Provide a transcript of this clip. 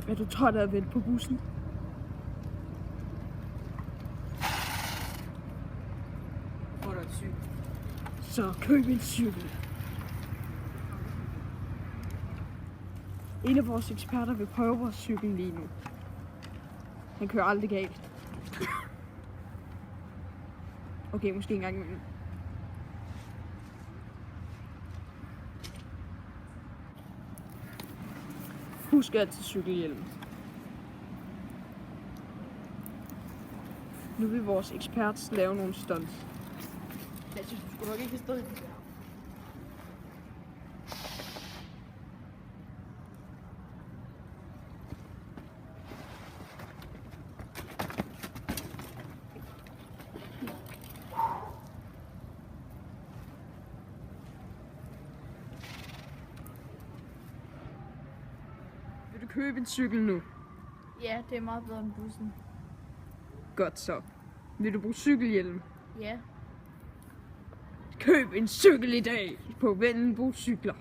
Er du træt af at vente på bussen? Får du et cykel? Så køb en cykel. En af vores eksperter vil prøve vores cykel lige nu. Han kører aldrig galt. Okay, måske en gang imellem. Husk altid cykelhjelm. Nu vil vores ekspert lave nogle stunts. Jeg synes, du skulle nok ikke have stået i det der. Vil du købe en cykel nu? Ja, det er meget bedre end bussen. Godt så. Vil du bruge cykelhjelm? Ja. Køb en cykel i dag på Vendelbo Cykler.